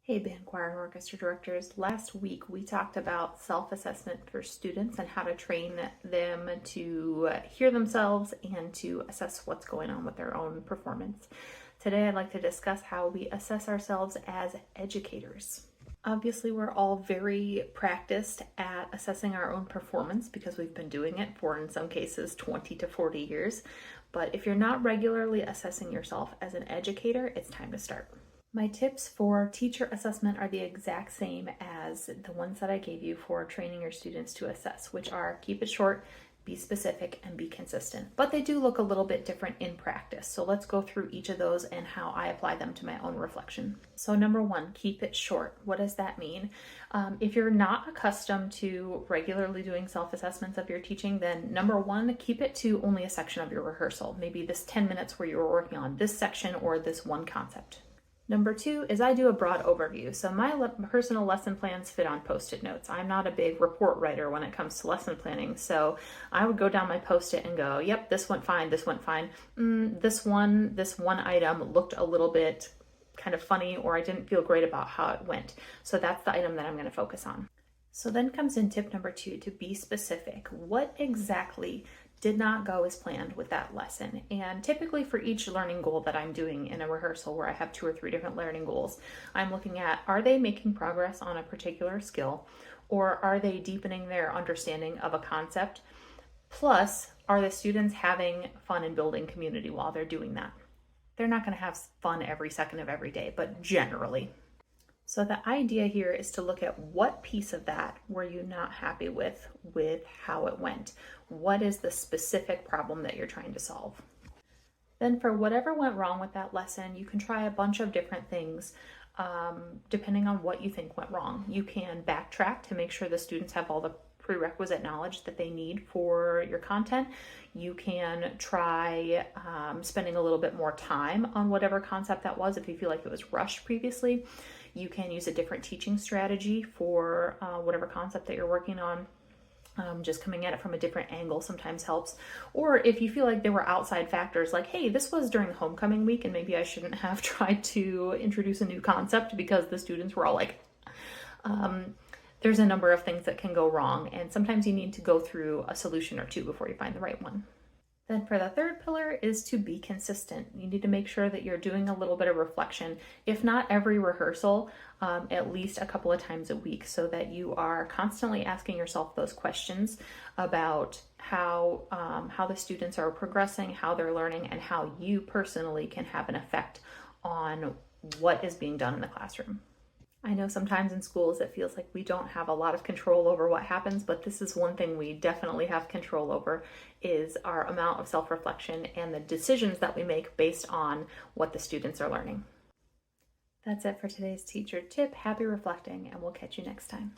Hey band, choir, and orchestra directors. Last week we talked about self-assessment for students and how to train them to hear themselves and to assess what's going on with their own performance. Today I'd like to discuss how we assess ourselves as educators. Obviously, we're all very practiced at assessing our own performance because we've been doing it for, in some cases, 20 to 40 years. But if you're not regularly assessing yourself as an educator, it's time to start. My tips for teacher assessment are the exact same as the ones that I gave you for training your students to assess, which are keep it short, be specific, and be consistent. But they do look a little bit different in practice. So let's go through each of those and how I apply them to my own reflection. So number one, keep it short. What does that mean? If you're not accustomed to regularly doing self-assessments of your teaching, then number one, keep it to only a section of your rehearsal. Maybe this 10 minutes where you were working on this section or this one concept. Number two is I do a broad overview. So my personal lesson plans fit on Post-it notes. I'm not a big report writer when it comes to lesson planning. So I would go down my Post-it and go, yep, this went fine, this went fine. This one item looked a little bit kind of funny, or I didn't feel great about how it went. So that's the item that I'm going to focus on. So then comes in tip number two, to be specific. What exactly did not go as planned with that lesson? And typically for each learning goal that I'm doing in a rehearsal where I have 2 or 3 different learning goals, I'm looking at, are they making progress on a particular skill, or are they deepening their understanding of a concept? Plus, are the students having fun and building community while they're doing that? They're not going to have fun every second of every day, but generally. So the idea here is to look at what piece of that were you not happy with how it went. What is the specific problem that you're trying to solve? Then for whatever went wrong with that lesson, you can try a bunch of different things depending on what you think went wrong. You can backtrack to make sure the students have all the prerequisite knowledge that they need for your content. You can try spending a little bit more time on whatever concept that was if you feel like it was rushed previously. You can use a different teaching strategy for whatever concept that you're working on. Just coming at it from a different angle sometimes helps. Or if you feel like there were outside factors like, hey, this was during homecoming week and maybe I shouldn't have tried to introduce a new concept because the students were all like, there's a number of things that can go wrong, and sometimes you need to go through a solution or two before you find the right one. Then for the third pillar is to be consistent. You need to make sure that you're doing a little bit of reflection, if not every rehearsal, at least a couple of times a week, so that you are constantly asking yourself those questions about how the students are progressing, how they're learning, and how you personally can have an effect on what is being done in the classroom. I know sometimes in schools it feels like we don't have a lot of control over what happens, but this is one thing we definitely have control over, is our amount of self-reflection and the decisions that we make based on what the students are learning. That's it for today's teacher tip. Happy reflecting, and we'll catch you next time.